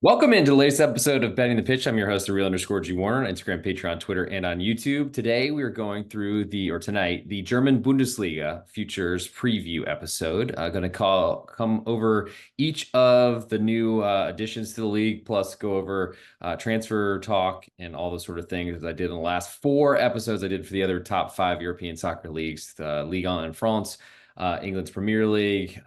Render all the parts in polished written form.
Welcome into the latest episode of Betting the Pitch. I'm your host, the real underscore G Warner, on Instagram, Patreon, Twitter, and on YouTube. Today we are going through tonight, the German Bundesliga futures preview episode. Going to come over each of the new additions to the league, plus go over transfer talk and all those sort of things as I did in the last four episodes I did for the other top five European soccer leagues, the Ligue 1 in France, England's Premier League,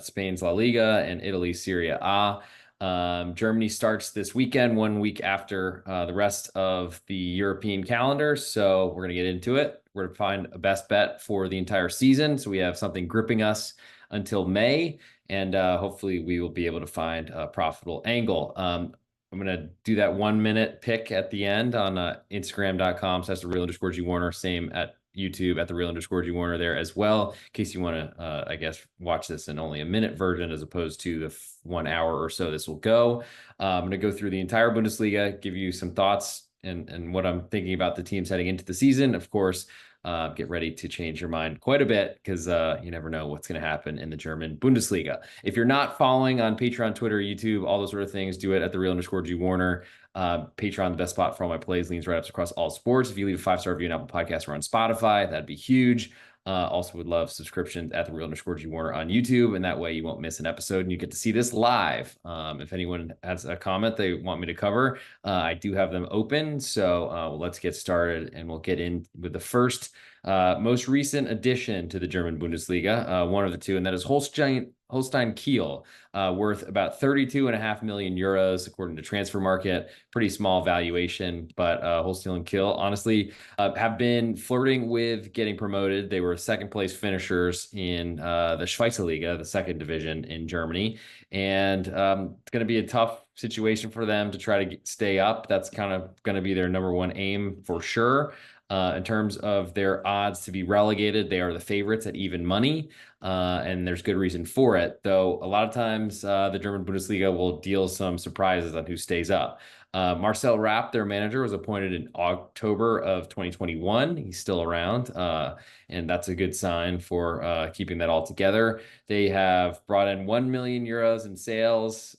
Spain's La Liga, and Italy's Serie A. Germany starts this weekend, 1 week after the rest of the European calendar. So we're going to get into it. We're going to find a best bet for the entire season. So we have something gripping us until May, and hopefully we will be able to find a profitable angle. I'm going to do that 1 minute pick at the end on Instagram.com. So that's the real underscore G Warner. Same at YouTube at the real underscore G Warner there as well, in case you want to, I guess, watch this in only a minute version as opposed to the 1 hour or so this will go. I'm going to go through the entire Bundesliga, give you some thoughts and what I'm thinking about the teams heading into the season. Of course, get ready to change your mind quite a bit because you never know what's going to happen in the German Bundesliga. If you're not following on Patreon, Twitter, YouTube, all those sort of things, do it at the real underscore G Warner. Patreon, the best spot for all my plays, leans, write-ups across all sports. If you leave a 5-star review on Apple Podcasts or on Spotify, that'd be huge. Also would love subscriptions at the real underscore G Warner on YouTube, and that way you won't miss an episode and you get to see this live. If anyone has a comment they want me to cover, I do have them open. So let's get started, and we'll get in with the first most recent addition to the German Bundesliga, one of the two, and that is Holstein Kiel, worth about 32.5 million euros, according to Transfer Market. Pretty small valuation, but Holstein Kiel, honestly, have been flirting with getting promoted. They were second place finishers in the Schweizerliga, the second division in Germany. And it's going to be a tough situation for them to try to stay up. That's kind of going to be their number one aim for sure. In terms of their odds to be relegated, they are the favorites at even money, and there's good reason for it. Though a lot of times the German Bundesliga will deal some surprises on who stays up. Marcel Rapp, their manager, was appointed in October of 2021. He's still around, and that's a good sign for keeping that all together. They have brought in 1 million euros in sales.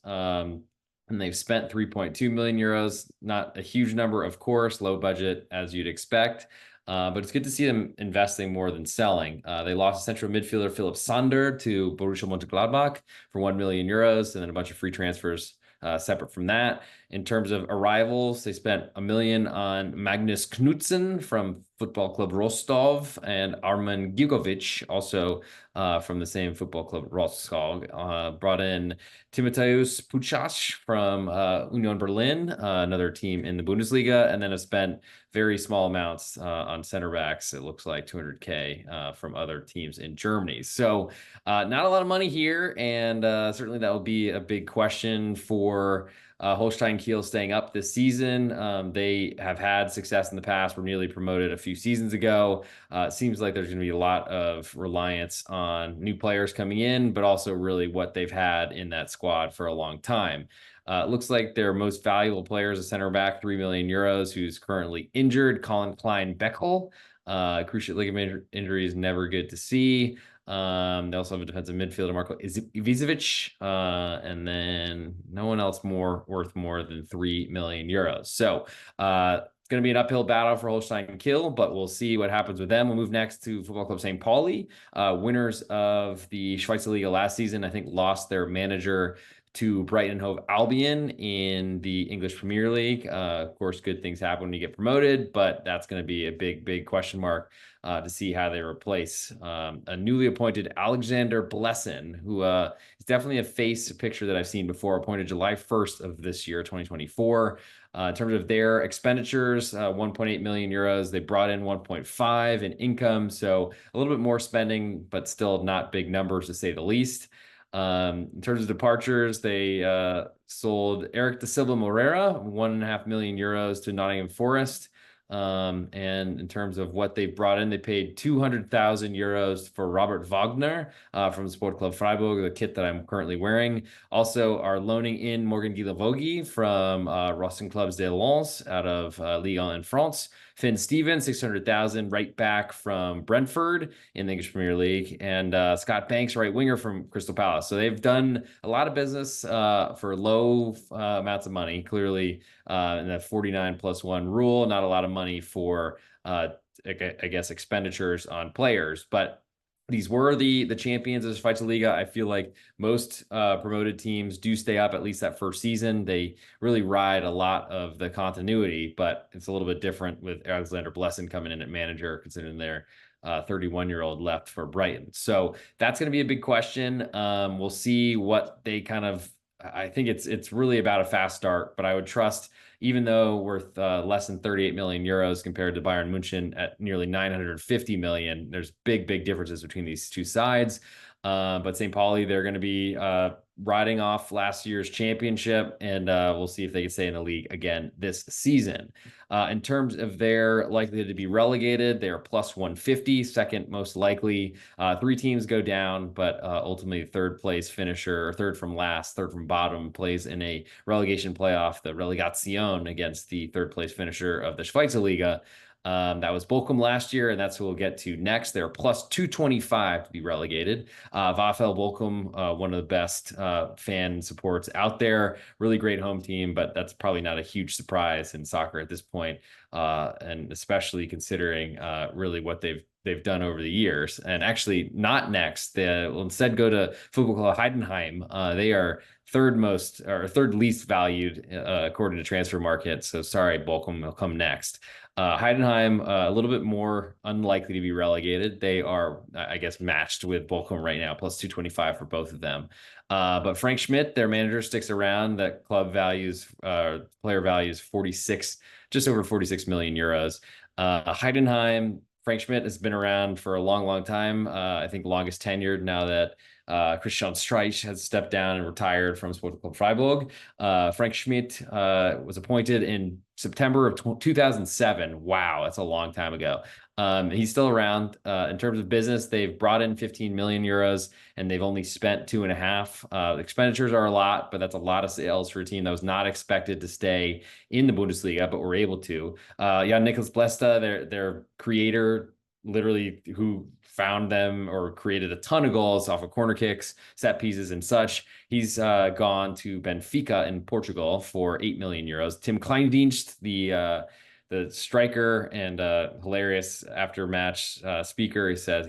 And they've spent 3.2 million euros. Not a huge number, of course, low budget as you'd expect. But it's good to see them investing more than selling. They lost central midfielder Philip Sander to Borussia Mönchengladbach for 1 million euros, and then a bunch of free transfers separate from that. In terms of arrivals, they spent 1 million on Magnus Knudsen from Football Club Rostov and Arman Gigovic, also from the same Football Club Rostov. Brought in Timotheus Puchach from Union Berlin, another team in the Bundesliga, and then have spent very small amounts on center backs. It looks like 200K from other teams in Germany. So not a lot of money here, and certainly that will be a big question for Holstein Kiel staying up this season. They have had success in the past, were nearly promoted a few seasons ago. It seems like there's going to be a lot of reliance on new players coming in, but also really what they've had in that squad for a long time. It looks like their most valuable player is a center back, 3 million euros, who's currently injured, Colin Klein-Beckel. Cruciate ligament injury is never good to see. They also have a defensive midfielder, Marko Ivicevic, and then no one else worth more than 3 million euros. So it's going to be an uphill battle for Holstein Kiel, but we'll see what happens with them. We'll move next to Football Club St. Pauli, winners of the Schweizerliga last season. I think lost their manager to Brighton and Hove Albion in the English Premier League. Of course, good things happen when you get promoted, but that's going to be a big question mark to see how they replace a newly appointed Alexander Blessin, who is definitely a picture that I've seen before, appointed July 1st of this year, 2024. In terms of their expenditures, 1.8 million euros. They brought in 1.5 in income, so a little bit more spending, but still not big numbers to say the least. In terms of departures, they sold Eric da Silva Moreira, 1.5 million euros to Nottingham Forest. And in terms of what they brought in, they paid 200,000 euros for Robert Wagner from Sport Club Freiburg, the kit that I'm currently wearing. Also are loaning in Morgan Guilavogui from Racing Clubs de Lens out of Ligue 1 in France. Finn Stevens, 600,000, right back from Brentford in the English Premier League, and Scott Banks, right winger from Crystal Palace. So they've done a lot of business for low amounts of money, clearly in that 49+1 rule. Not a lot of money for, I guess, expenditures on players, but these were the champions of the Schweizer I feel like most promoted teams do stay up at least that first season. They really ride a lot of the continuity, but it's a little bit different with Alexander Blesson coming in at manager, considering their 31-year-old left for Brighton. So that's going to be a big question. We'll see what they kind of. I think it's really about a fast start, but I would trust, even though worth less than 38 million euros compared to Bayern Munich at nearly 950 million. There's big differences between these two sides. But St. Pauli, they're going to be riding off last year's championship, and we'll see if they can stay in the league again this season. In terms of their likelihood to be relegated, they are plus 150, second most likely. Three teams go down, but ultimately third place finisher, or third from last, third from bottom, plays in a relegation playoff, the Relegation, against the third place finisher of the Schweizer Liga. That was Bochum last year, and that's who we'll get to next. They're plus 225 to be relegated. VfL Bochum, one of the best fan supports out there. Really great home team, but that's probably not a huge surprise in soccer at this point, and especially considering really what they've done over the years. And actually, not next. They'll instead go to Football Club Heidenheim. They are third most or third least valued according to Transfer Market. So sorry, Bochum will come next. Heidenheim, a little bit more unlikely to be relegated. They are, I guess, matched with Bochum right now, plus 225 for both of them. But Frank Schmidt, their manager, sticks around. That club values, player values 46, just over 46 million euros. Heidenheim, Frank Schmidt has been around for a long time. I think longest tenured now that Christian Streich has stepped down and retired from Sports Club Freiburg. Frank Schmidt was appointed in September of 2007. Wow, that's a long time ago. He's still around. In terms of business, they've brought in 15 million euros and they've only spent 2.5. Expenditures are a lot, but that's a lot of sales for a team that was not expected to stay in the Bundesliga, but were able to. Jan Niklas Blesta, their creator, literally who found them or created a ton of goals off of corner kicks, set pieces, and such. He's gone to Benfica in Portugal for 8 million euros. Tim Kleindienst, the striker and hilarious after match speaker, he says,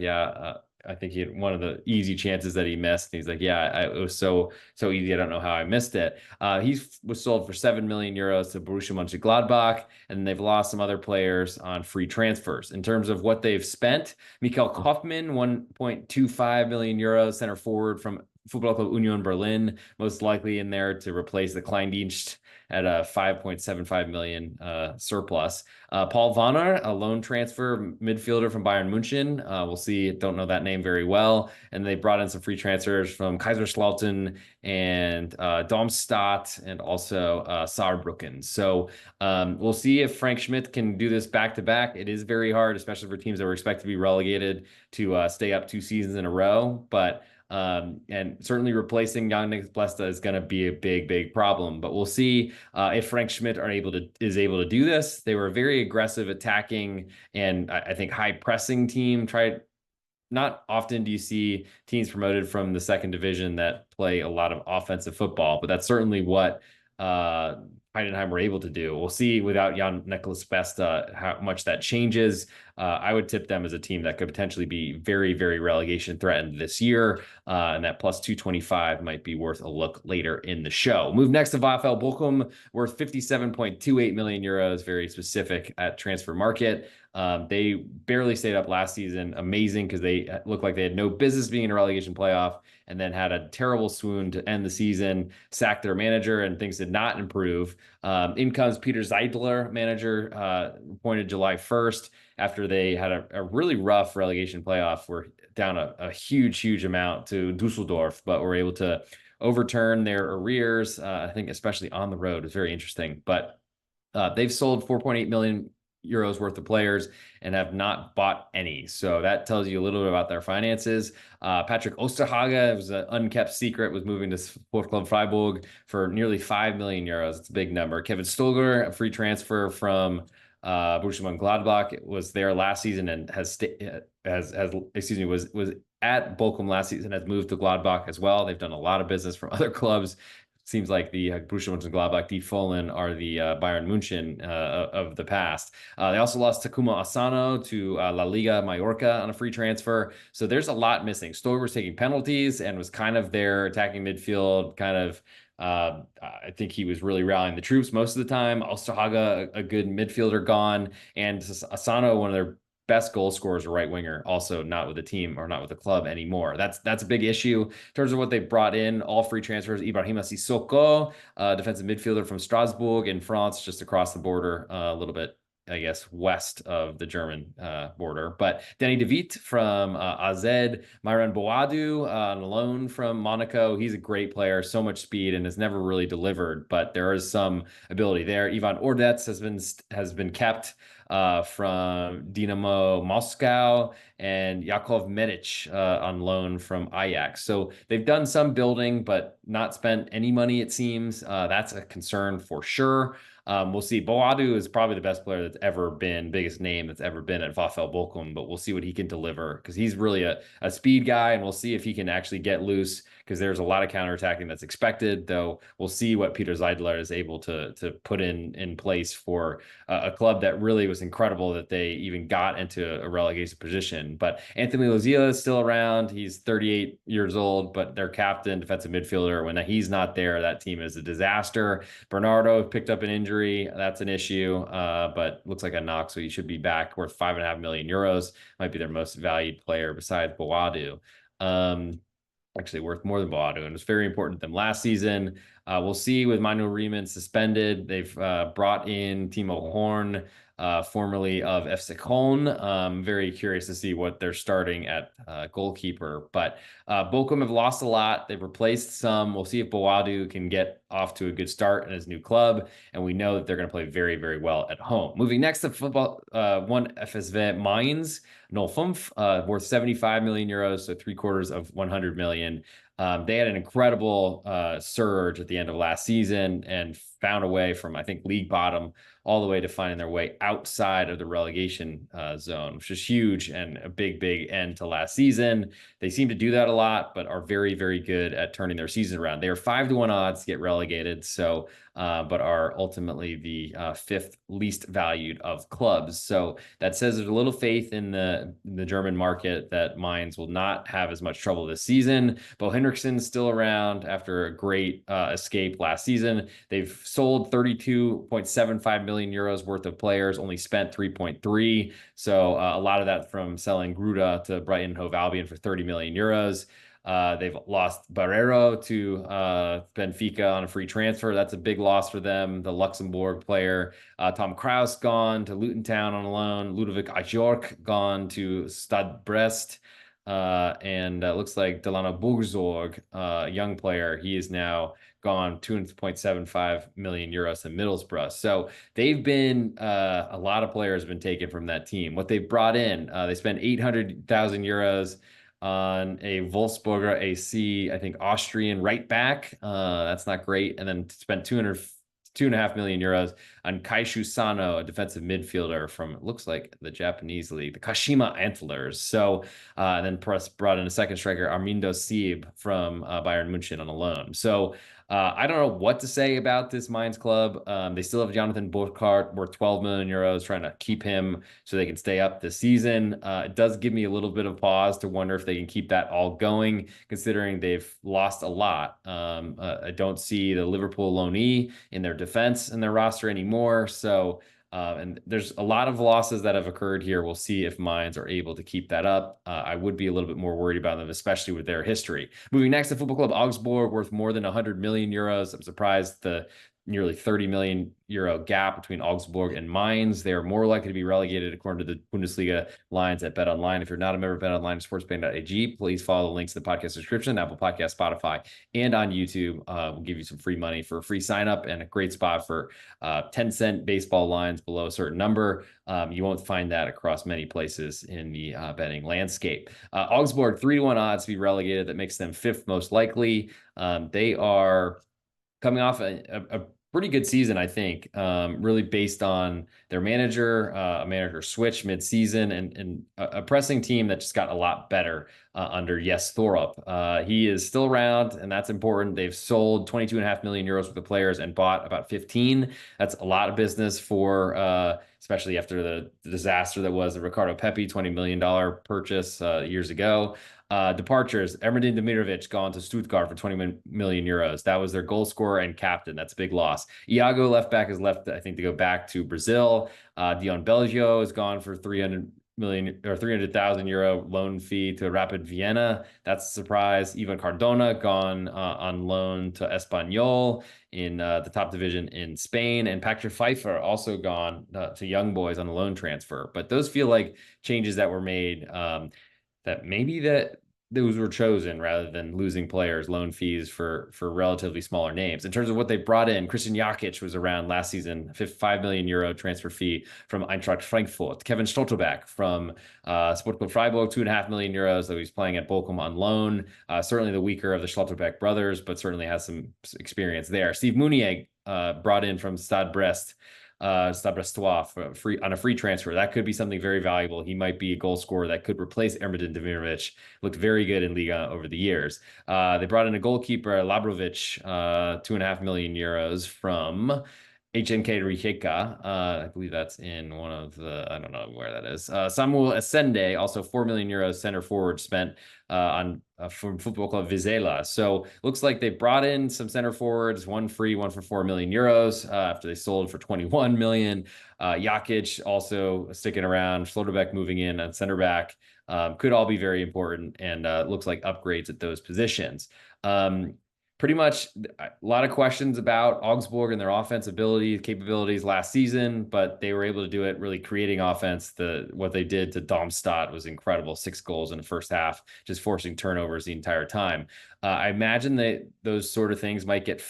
I think he had one of the easy chances that he missed. And he's like, it was so easy. I don't know how I missed it. He was sold for 7 million euros to Borussia Mönchengladbach, and they've lost some other players on free transfers. In terms of what they've spent, Michael Kaufmann, 1.25 million euros, center forward from Football Club Union Berlin, most likely in there to replace the Kleindienst at a 5.75 million surplus. Paul Vanner, a loan transfer midfielder from Bayern Munich. We'll see. Don't know that name very well. And they brought in some free transfers from Kaiserslautern and Darmstadt and also Saarbrücken. So we'll see if Frank Schmidt can do this back to back. It is very hard, especially for teams that were expected to be relegated, to stay up 2 seasons in a row. But and certainly replacing Jan Niklas Blesta is going to be a big problem. But we'll see if Frank Schmidt is able to do this. They were a very aggressive, attacking, and I think high pressing team. Not often do you see teams promoted from the second division that play a lot of offensive football, but that's certainly what Heidenheim were able to do. We'll see without Jan Niklas Besta how much that changes. I would tip them as a team that could potentially be very relegation threatened this year, and that plus 225 might be worth a look later in the show. Move next to VfL Bochum, worth 57.28 million euros, very specific at Transfer Market. They barely stayed up last season. Amazing, because they looked like they had no business being in a relegation playoff, and then had a terrible swoon to end the season, sacked their manager, and things did not improve. In comes Peter Zeidler, manager, appointed July 1st, after they had a really rough relegation playoff. We're down a huge amount to Dusseldorf, but were able to overturn their arrears. I think especially on the road is very interesting. But they've sold 4.8 million euros worth of players and have not bought any. So that tells you a little bit about their finances. Patrick Osterhage, it was an unkept secret, was moving to Sport Club Freiburg for nearly 5 million euros. It's a big number. Kevin Stolger, a free transfer from Borussia Mönchengladbach was there last season and has excuse me was at Bochum last season, has moved to Gladbach as well. They've done a lot of business from other clubs. Seems like the Borussia Mönchengladbach, Die Fohlen are the Bayern München of the past. They also lost Takuma Asano to La Liga Mallorca on a free transfer. So there's a lot missing. Stoy was taking penalties and was kind of their attacking midfield, kind of I think he was really rallying the troops most of the time. Osterhaga, a good midfielder, gone, and Asano, one of their best goal scorers, a right winger, also not with the team or not with the club anymore. That's a big issue in terms of what they brought in. All free transfers. Ibrahima Sissoko, defensive midfielder from Strasbourg in France, just across the border, a little bit, I guess, west of the German border. But Danny De Vit from AZ, Myron Boadu on loan from Monaco. He's a great player, so much speed, and has never really delivered. But there is some ability there. Ivan Ordetz has been kept from Dinamo Moscow, and Yakov Medic on loan from Ajax. So they've done some building, but not spent any money, it seems. That's a concern for sure. We'll see. Boadu is probably the best player that's ever been, biggest name that's ever been at VfL Bochum, but we'll see what he can deliver because he's really a speed guy, and we'll see if he can actually get loose because there's a lot of counterattacking that's expected, though we'll see what Peter Zeidler is able to put in place for a club that really was incredible that they even got into a relegation position. But Anthony Lozilla is still around. He's 38 years old, but their captain, defensive midfielder, when he's not there, that team is a disaster. Bernardo picked up an injury. That's an issue, but looks like a knock, so he should be back, worth 5.5 million euros. Might be their most valued player besides Boadu. Actually worth more than Boadu, and it's very important to them last season. We'll see with Manuel Riemann suspended. They've brought in Timo Horn, formerly of FC Köln. Very curious to see what they're starting at goalkeeper. But Bochum have lost a lot. They've replaced some. We'll see if Boadu can get off to a good start in his new club. And we know that they're going to play very, very well at home. Moving next to football, one FSV Mainz, 05, worth 75 million euros, so 3/4 of 100 million. They had an incredible surge at the end of last season and found a way from, I think, league bottom all the way to finding their way outside of the relegation zone, which is huge and a big, big end to last season. They seem to do that a lot, but are very, very good at turning their season around. They are 5-1 odds to get relegated, so but are ultimately the fifth least valued of clubs. So that says there's a little faith in the German market that Mainz will not have as much trouble this season. Bo Henriksen's still around after a great escape last season. They've sold 32.75 million euros worth of players, only spent 3.3. So a lot of that from selling Gruda to Brighton Hove Albion for 30 million euros. They've lost Barreiro to Benfica on a free transfer. That's a big loss for them. The Luxembourg player, Tom Kraus, gone to Luton Town on a loan. Ludovic Ajork gone to Stade Brest. And looks like Delano Bourgzorg, a young player, he is now gone 2.75 million euros to Middlesbrough. So they've been a lot of players have been taken from that team. What they've brought in, they spent 800,000 euros on a Wolfsburger AC, I think Austrian right back. That's not great. And then spent 2.5 million euros on Kaishu Sano, a defensive midfielder from, it looks like, the Japanese league, the Kashima Antlers. So then brought in a second striker, Armindo Sieb from Bayern München on a loan. So I don't know what to say about this Mainz club. They still have Jonathan Burkhardt, worth 12 million euros, trying to keep him so they can stay up this season. It does give me a little bit of pause to wonder if they can keep that all going, considering they've lost a lot. I don't see the Liverpool loanee in their defense in their roster anymore. So and there's a lot of losses that have occurred here. We'll see if Mainz are able to keep that up. I would be a little bit more worried about them, especially with their history. Moving next to Football Club Augsburg, worth more than 100 million euros. I'm surprised the nearly 30 million euro gap between Augsburg and Mainz. They are more likely to be relegated according to the Bundesliga lines at BetOnline. If you're not a member of BetOnline, SportsBetting.ag, please follow the links in the podcast description, Apple Podcast, Spotify, and on YouTube. We'll give you some free money for a free sign up and a great spot for 10-cent baseball lines below a certain number. You won't find that across many places in the betting landscape. Augsburg, 3-1 odds to be relegated. That makes them fifth most likely. They are coming off a pretty good season, I think. Really based on their manager, a manager switch mid-season, and a pressing team that just got a lot better under Jes Thorup. He is still around, and that's important. They've sold 22.5 million euros worth of players and bought about 15. That's a lot of business for, especially after the disaster that was the Ricardo Pepi $20 million purchase years ago. Departures: Erdemir Demirovic gone to Stuttgart for 20 million euros. That was their goal scorer and captain. That's a big loss. Iago, left back, is left, I think, to go back to Brazil. Dion Belgio is gone for 300 million or 300,000 euro loan fee to Rapid Vienna. That's a surprise. Ivan Cardona gone on loan to Espanyol in the top division in Spain, and Patrick Pfeiffer also gone to Young Boys on a loan transfer. But those feel like changes that were made. That maybe that those were chosen rather than losing players, loan fees for relatively smaller names. In terms of what they brought in, Christian Jakic was around last season, 5 million euro transfer fee from Eintracht Frankfurt. Kevin Stoltenberg from Sportclub Freiburg, 2.5 million euros, though he's playing at Bochum on loan. Certainly the weaker of the Stoltenberg brothers, but certainly has some experience there. Steve Mounier brought in from Stade Brest. Stade Brestois free on a free transfer. That could be something very valuable. He might be a goal scorer that could replace Erdemir Demirovic. Looked very good in Liga over the years. They brought in a goalkeeper, Labrovic, 2.5 million euros from HNK Rijeka. I believe that's in one of the, I don't know where that is. Samuel Asende, also 4 million euros center forward, spent on from Football Club Vizela. So looks like they brought in some center forwards, one free, one for 4 million euros after they sold for 21 million. Jakic also sticking around. Schlotterbeck moving in on center back. Could all be very important, and looks like upgrades at those positions. Pretty much a lot of questions about Augsburg and their offensive capabilities last season, but they were able to do it, really creating offense. What they did to Darmstadt was incredible. 6 goals in the first half, just forcing turnovers the entire time. I imagine that those sort of things might get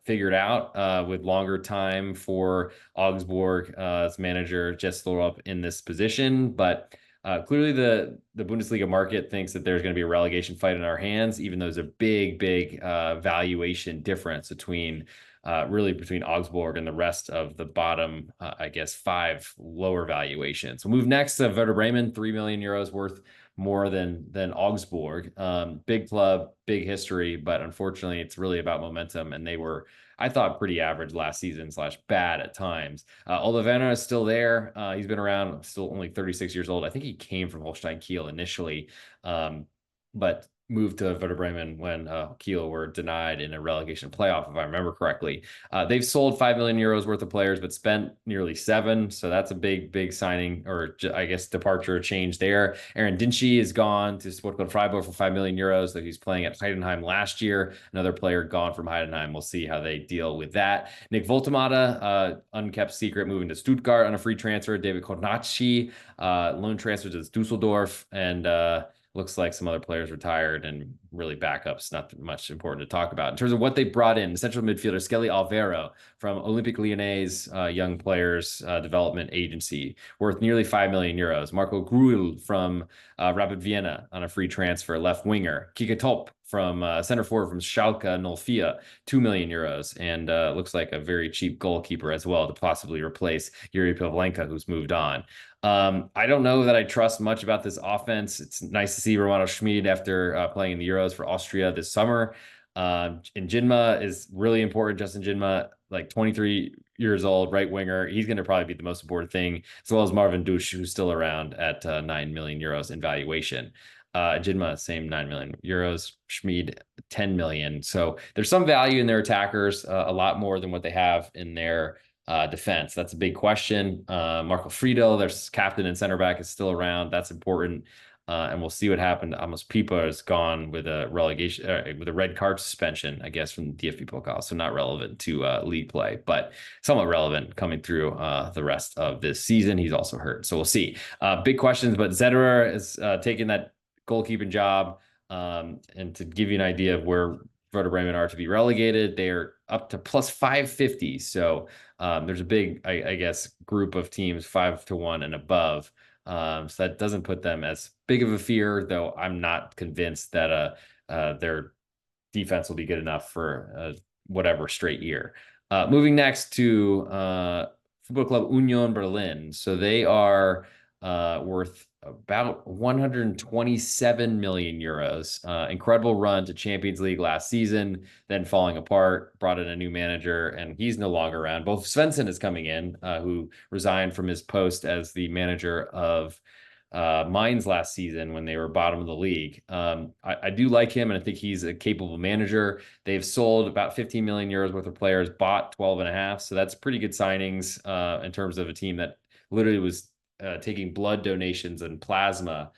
figured out with longer time for Augsburg as manager Jes Thorup in this position, but clearly, the Bundesliga market thinks that there's going to be a relegation fight in our hands, even though there's a big valuation difference between Augsburg and the rest of the bottom, I guess, 5 lower valuations. We'll move next to Werder Bremen, 3 million euros worth more than Augsburg. Big club, big history, but unfortunately, it's really about momentum, and they were, I thought, pretty average last season / bad at times. Ole Werner is still there. He's been around, still only 36 years old. I think he came from Holstein Kiel initially, but moved to Werder Bremen when Kiel were denied in a relegation playoff, if I remember correctly. They've sold 5 million euros worth of players, but spent nearly 7. So that's a big signing, or I guess departure or change there. Aaron Dinchy is gone to Sportclub Freiburg for 5 million euros, though he's playing at Heidenheim last year. Another player gone from Heidenheim. We'll see how they deal with that. Nick Voltemade, unkept secret, moving to Stuttgart on a free transfer. David Kornacki, loan transfer to Dusseldorf, and looks like some other players retired, and really backups, not much important to talk about. In terms of what they brought in, the central midfielder, Skelly Alvaro from Olympique Lyonnais Young Players Development Agency, worth nearly 5 million euros. Marco Gruel from Rapid Vienna on a free transfer, left winger. Kika Top from center forward from Schalke 04, 2 million euros, and looks like a very cheap goalkeeper as well to possibly replace Yuri Pavlenka, who's moved on. I don't know that I trust much about this offense. It's nice to see Romano Schmid after playing in the Euros for Austria this summer. And Jinma is really important. Justin Jinma, like 23 years old, right winger. He's going to probably be the most important thing, as well as Marvin Dusch, who's still around at 9 million euros in valuation. Jinma, same 9 million euros. Schmid, 10 million. So there's some value in their attackers, a lot more than what they have in their defense. That's a big question. Marco Friedel, their captain and center back, is still around. That's important. And we'll see what happened. Amos Pieper is gone with a relegation, with a red card suspension, I guess, from the DFB Pokal. So not relevant to league play, but somewhat relevant coming through the rest of this season. He's also hurt. So we'll see. Big questions, but Zederer is taking that goalkeeping job. And to give you an idea of where Werder Bremen are to be relegated, they're up to plus 550. So there's a big, I guess, group of teams 5-1 and above. So that doesn't put them as big of a fear, though I'm not convinced that their defense will be good enough for whatever straight year. Moving next to Football Club Union Berlin. So they are worth about 127 million euros. Incredible run to Champions League last season, then falling apart, brought in a new manager, and he's no longer around. Both Svensson is coming in, who resigned from his post as the manager of Mainz last season when they were bottom of the league. I do like him, and I think he's a capable manager. They've sold about 15 million euros worth of players, bought 12 and a half. So that's pretty good signings in terms of a team that literally was taking blood donations and plasma,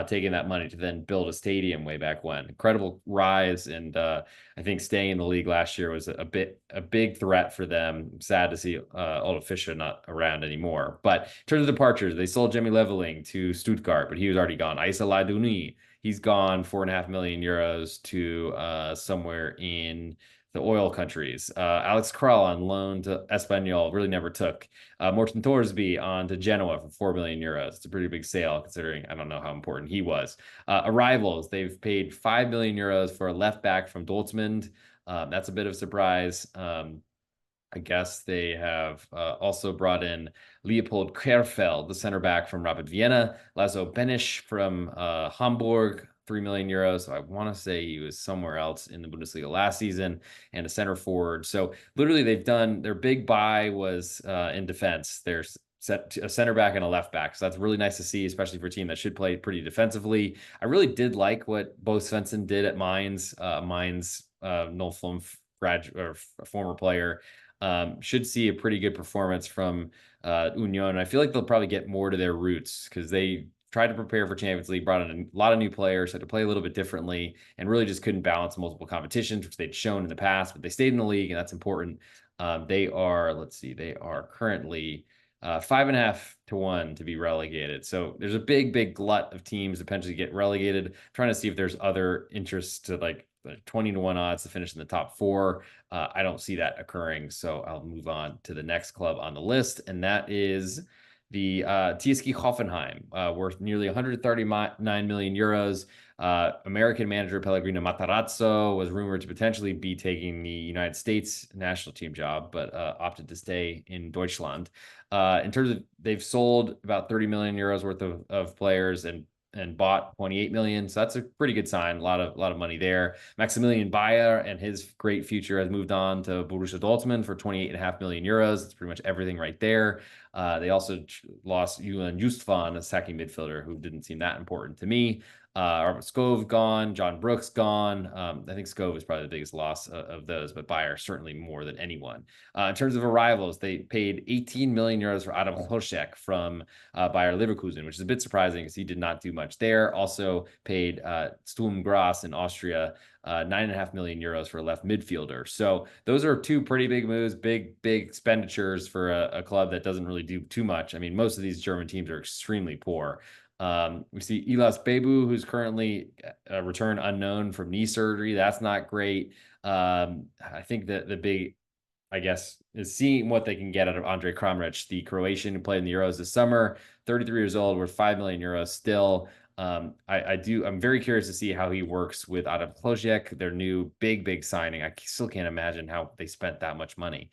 taking that money to then build a stadium way back when. Incredible rise, and I think staying in the league last year was a big threat for them. Sad to see Otto Fischer not around anymore. But in terms of departures, they sold Jimmy Leveling to Stuttgart, but he was already gone. Issa Ladouni, he's gone 4.5 million euros to somewhere in the oil countries. Alex Kral on loan to Espanyol really never took. Morten Thorsby on to Genoa for 4 million euros. It's a pretty big sale considering I don't know how important he was. Arrivals, they've paid 5 million euros for a left back from Dortmund. That's a bit of a surprise. I guess they have also brought in Leopold Kerfeld, the center back from Rapid Vienna, Lazo Benisch from Hamburg, 3 million euros. So I want to say he was somewhere else in the Bundesliga last season, and a center forward. So literally they've done their big buy was in defense. There's set a center back and a left back. So that's really nice to see, especially for a team that should play pretty defensively. I really did like what Bo Svensson did at Mainz. Mainz, Nolflum graduate or former player. Should see a pretty good performance from Union. I feel like they'll probably get more to their roots because they tried to prepare for Champions League, brought in a lot of new players, had to play a little bit differently, and really just couldn't balance multiple competitions, which they'd shown in the past, but they stayed in the league, and that's important. They are currently 5.5 to 1 to be relegated. So there's a big glut of teams that potentially get relegated. I'm trying to see if there's other interests to like 20 to 1 odds to finish in the top 4. I don't see that occurring. So I'll move on to the next club on the list, and that is the TSG Hoffenheim, worth nearly 139 million euros. American manager Pellegrino Matarazzo was rumored to potentially be taking the United States national team job, but opted to stay in Deutschland. In terms of, they've sold about 30 million euros worth of players and bought 28 million. So that's a pretty good sign. A lot of money there. Maximilian Bayer and his great future has moved on to Borussia Dortmund for 28.5 million euros. That's pretty much everything right there. They also lost Julian Justvan, a attacking midfielder who didn't seem that important to me. Robert Skov gone, John Brooks gone. I think Skov is probably the biggest loss of those, but Bayer certainly more than anyone. In terms of arrivals, they paid 18 million euros for Adam Hošek from Bayer Leverkusen, which is a bit surprising because he did not do much there. Also paid Sturm Graz in Austria 9.5 million euros for a left midfielder. So those are two pretty big moves, big expenditures for a club that doesn't really do too much. I mean, most of these German teams are extremely poor. We see Ilas Bebu, who's currently a return unknown from knee surgery. That's not great. I think that the big, I guess, is seeing what they can get out of Andre Kramaric, the Croatian who played in the Euros this summer, 33 years old, worth 5 million euros still. I'm very curious to see how he works with Adam Hložek, their new big signing. I still can't imagine how they spent that much money.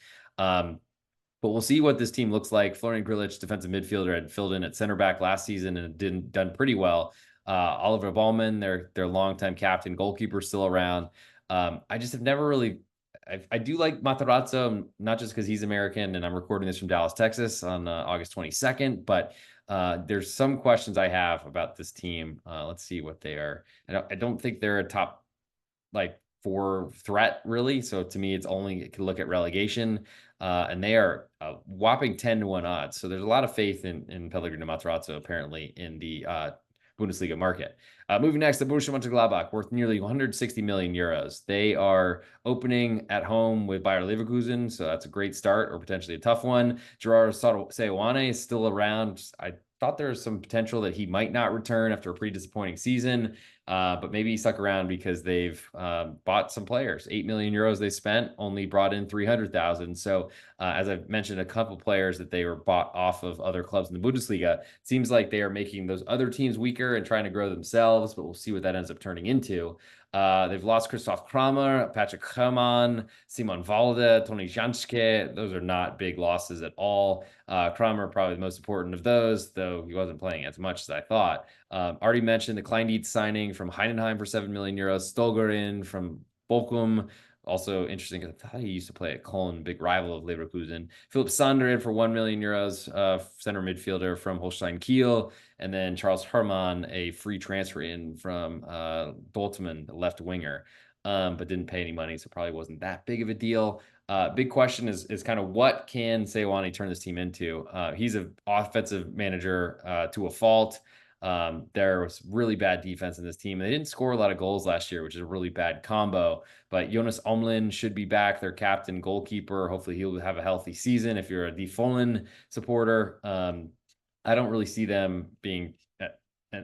But we'll see what this team looks like. Florian Grillitsch, defensive midfielder, had filled in at center back last season and done pretty well. Oliver Ballman, their longtime captain, goalkeeper, still around. I just have never really. I do like Matarazzo, not just because he's American, and I'm recording this from Dallas, Texas, on August 22nd. But there's some questions I have about this team. Let's see what they are. I don't think they're a top like 4 threat really. So to me, it's only it can look at relegation. And they are a whopping 10 to 1 odds. So there's a lot of faith in Pellegrino Matarazzo apparently in the Bundesliga market. Moving next to Borussia Mönchengladbach, worth nearly 160 million euros. They are opening at home with Bayer Leverkusen, so that's a great start or potentially a tough one. Gerardo Seoane is still around. I thought there was some potential that he might not return after a pretty disappointing season, but maybe he stuck around because they've bought some players. 8 million euros they spent, only brought in 300,000. So as I've mentioned, a couple players that they were bought off of other clubs in the Bundesliga. It seems like they are making those other teams weaker and trying to grow themselves, but we'll see what that ends up turning into. They've lost Christoph Kramer, Patrick Herrmann, Simon Walde, Tony Janschke. Those are not big losses at all. Kramer, probably the most important of those, though he wasn't playing as much as I thought. Already mentioned the Kleindienst signing from Heidenheim for 7 million euros, Stolgerin from Bochum. Also interesting because I thought he used to play at Köln, big rival of Leverkusen. Philipp Sander in for 1 million euros, center midfielder from Holstein Kiel. And then Charles Herrmann, a free transfer in from Dortmund, left winger, but didn't pay any money, so probably wasn't that big of a deal. Big question is kind of what can Seoane turn this team into? He's an offensive manager to a fault. There was really bad defense in this team. They didn't score a lot of goals last year, which is a really bad combo. But Jonas Omlin should be back, their captain goalkeeper. Hopefully he'll have a healthy season. If you're a De Follin supporter, I don't really see them being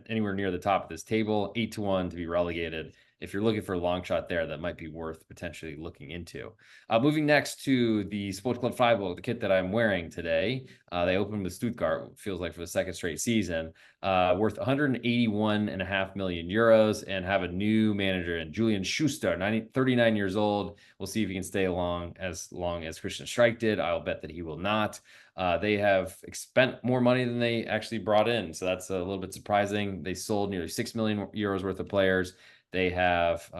anywhere near the top of this table. 8-1 to be relegated. If you're looking for a long shot there, that might be worth potentially looking into. Moving next to the Sports Club Freiburg, the kit that I'm wearing today. They opened with Stuttgart, feels like for the second straight season, worth 181.5 million euros, and have a new manager in Julian Schuster, 39 years old. We'll see if he can stay long as Christian Streich did. I'll bet that he will not. They have spent more money than they actually brought in, so that's a little bit surprising. They sold nearly 6 million euros worth of players. They have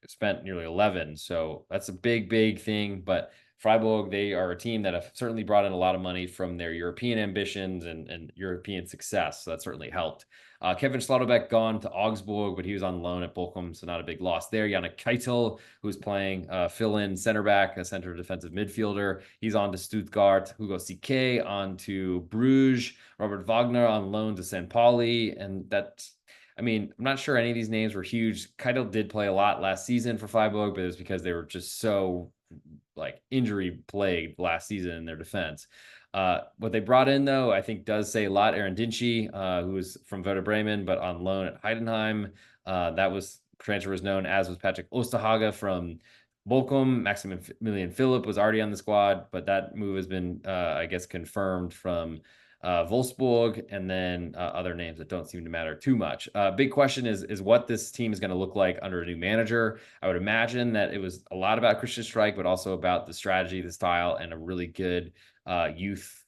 spent nearly 11, so that's a big thing. But Freiburg, they are a team that have certainly brought in a lot of money from their European ambitions and European success, so that certainly helped. Kevin Schlotterbeck gone to Augsburg, but he was on loan at Bochum, so not a big loss there. Yannick Keitel, who's playing fill-in center back, a center defensive midfielder. He's on to Stuttgart. Hugo Sique on to Bruges. Robert Wagner on loan to St. Pauli. And that's, I mean, I'm not sure any of these names were huge. Keitel did play a lot last season for Freiburg, but it was because they were just so like injury plagued last season in their defense. What they brought in, though, I think does say a lot. Aaron Dinchy, who was from Werder Bremen, but on loan at Heidenheim. That was transfer was known, as was Patrick Osterhage from Bochum. Maximilian Philipp was already on the squad, but that move has been, I guess, confirmed from Wolfsburg, and then other names that don't seem to matter too much. Big question is what this team is going to look like under a new manager. I would imagine that it was a lot about Christian Streich, but also about the strategy, the style, and a really good youth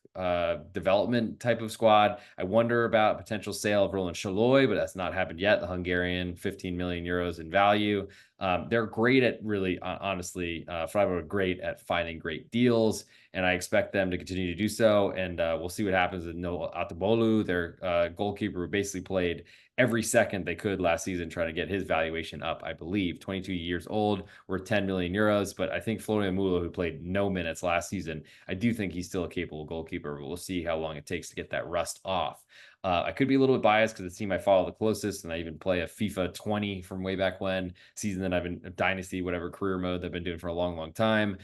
development type of squad. I wonder about potential sale of Roland Scholloy, but that's not happened yet. The Hungarian, 15 million euros in value. They're great at really, honestly, Freiburg are great at finding great deals, and I expect them to continue to do so. And we'll see what happens with Noah Atabolu, their goalkeeper, who basically played every second they could last season, trying to get his valuation up. I believe 22 years old, worth 10 million euros. But I think Florian Müller, who played no minutes last season, I do think he's still a capable goalkeeper. But we'll see how long it takes to get that rust off. I could be a little bit biased because the team I follow the closest, and I even play a FIFA 20 from way back when, season that I've been Dynasty, whatever career mode they've been doing for a long time.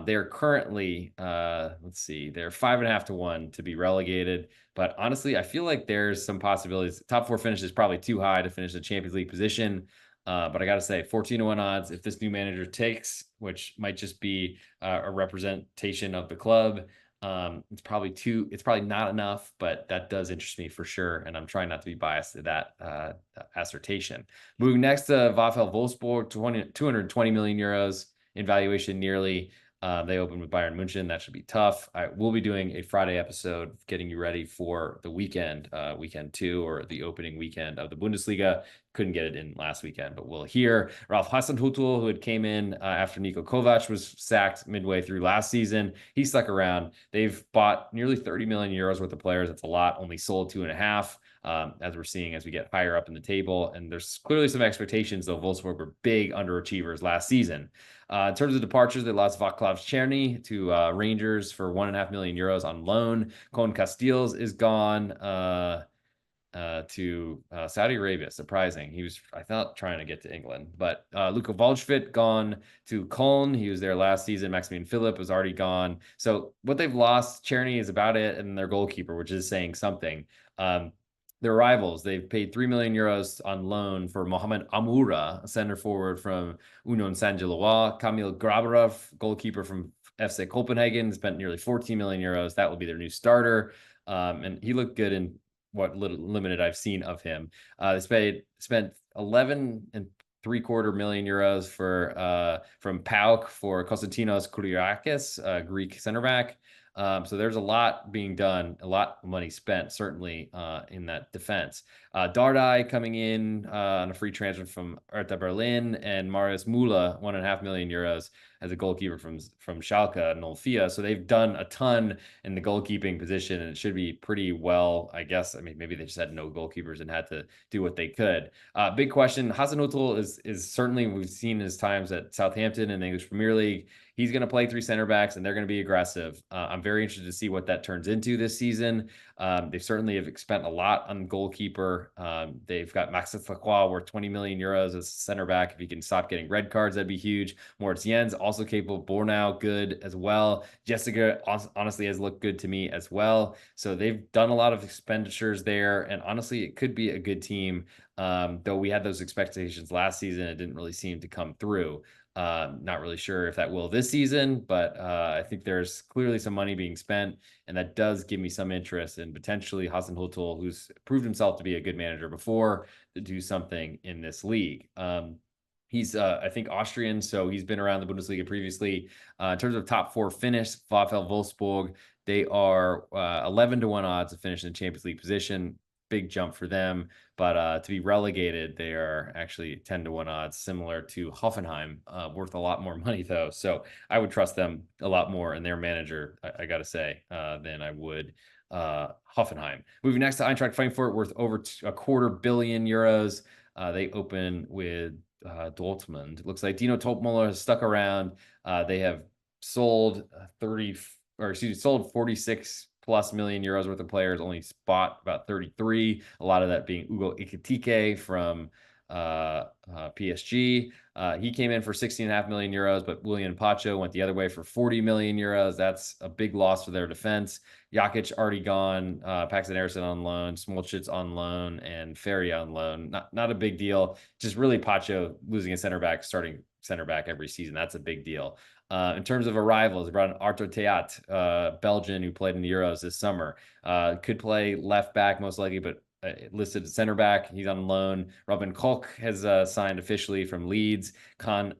They are currently, let's see, they're 5.5-1 to be relegated. But honestly, I feel like there's some possibilities. Top four finish is probably too high to finish the Champions League position. But I got to say, 14-1 odds if this new manager takes, which might just be a representation of the club. It's probably not enough, but that does interest me for sure. And I'm trying not to be biased to that assertion. Moving next to VfL Wolfsburg, 220 million euros in valuation nearly. They opened with Bayern München. That should be tough. I will be doing a Friday episode getting you ready for the weekend, weekend 2, or the opening weekend of the Bundesliga. Couldn't get it in last weekend, but we'll hear. Ralf Hasenhüttl, who had came in after Niko Kovac was sacked midway through last season. He stuck around. They've bought nearly 30 million euros worth of players. That's a lot. Only sold 2.5. As we're seeing as we get higher up in the table. And there's clearly some expectations, though. Wolfsburg were big underachievers last season. In terms of departures, they lost Václav Černý to Rangers for 1.5 million euros on loan. Koen Casteels is gone to Saudi Arabia. Surprising. He was, I thought, trying to get to England. But Luka Waldschmidt gone to Köln. He was there last season. Maximilian Philipp was already gone. So what they've lost, Černý, is about it, and their goalkeeper, which is saying something. Their rivals, they've paid 3 million euros on loan for Mohamed Amoura, a center forward from Union Saint-Gilloise. Kamil Grabarov, goalkeeper from FC Copenhagen, spent nearly 14 million euros. That will be their new starter. And he looked good in what little limited I've seen of him. They spent 11 and €750,000 for from PAOK for Konstantinos Kouliakis, Greek center back. So there's a lot being done, a lot of money spent, certainly in that defense. Dardai coming in on a free transfer from Hertha Berlin, and Marius Müller, €1.5 million as a goalkeeper from Schalke and Olfia. So they've done a ton in the goalkeeping position, and it should be pretty well, I guess. I mean, maybe they just had no goalkeepers and had to do what they could. Big question. Hasenhüttl is certainly, we've seen his times at Southampton in the English Premier League. He's going to play three center backs, and they're going to be aggressive. I'm very interested to see what that turns into this season. They certainly have spent a lot on goalkeeper. They've got Maxence Lacroix worth €20 million as center back. If he can stop getting red cards, that'd be huge. Moritz Jens, also capable. Bornau, good as well. Jessica, honestly, has looked good to me as well. So they've done a lot of expenditures there, and honestly, it could be a good team. Though we had those expectations last season, it didn't really seem to come through. Not really sure if that will this season, but I think there's clearly some money being spent, and that does give me some interest in potentially Hasenhüttl, who's proved himself to be a good manager before, to do something in this league. He's, I think, Austrian, so he's been around the Bundesliga previously. In terms of top four finish, VfL Wolfsburg, they are 11-1 odds to finish in the Champions League position. Big jump for them, but to be relegated, they are actually 10-1 odds, similar to Hoffenheim, worth a lot more money though. So I would trust them a lot more and their manager, I got to say, than I would Hoffenheim. Moving next to Eintracht Frankfurt, worth over €250 million. They open with Dortmund. Looks like Dino Topmuller has stuck around. They have sold 46+ million euros worth of players, only bought about 33. A lot of that being Ugo Ekitike from PSG. He came in for 16.5 million euros, but William Pacho went the other way for 40 million euros. That's a big loss for their defense. Jakic already gone, Paxton Harrison on loan, Smolcic on loan, and Ferry on loan. Not a big deal. Just really Pacho losing a center back, starting center back every season. That's a big deal. In terms of arrivals, they brought in Arthur Theat, Belgian, who played in the Euros this summer. Could play left back most likely, but listed as center back. He's on loan. Robin Koch has signed officially from Leeds. Chan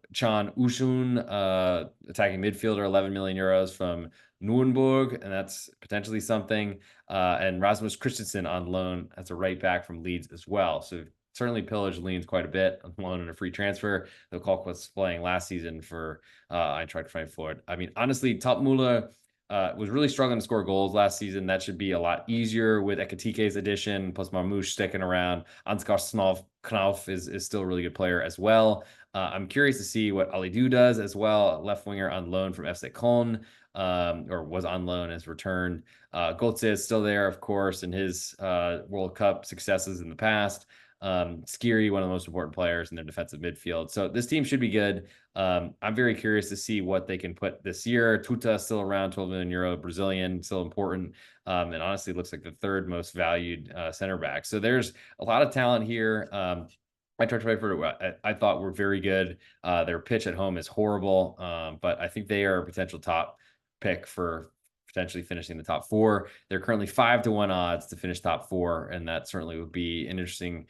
Ushun, attacking midfielder, 11 million euros from Nuremberg, and that's potentially something. And Rasmus Christensen on loan as a right back from Leeds as well. So certainly pillaged Leeds quite a bit on loan and a free transfer. The Koch was playing last season for Eintracht Frankfurt. I mean, honestly, Topmuller was really struggling to score goals last season. That should be a lot easier with Ekitike's addition, plus Marmouche sticking around. Ansgar Knauf is still a really good player as well. I'm curious to see what Alidu does as well, left winger on loan from FC Köln, or was on loan, has returned. Götze is still there, of course, in his World Cup successes in the past. Skiri, one of the most important players in their defensive midfield. So this team should be good. I'm very curious to see what they can put this year. Tuta still around, 12 million euro, Brazilian, still important. And honestly, looks like the third most valued center back. So there's a lot of talent here. Eintracht Frankfurt, I thought were very good. Their pitch at home is horrible, but I think they are a potential top pick for potentially finishing the top four. They're currently 5-1 odds to finish top four, and that certainly would be an interesting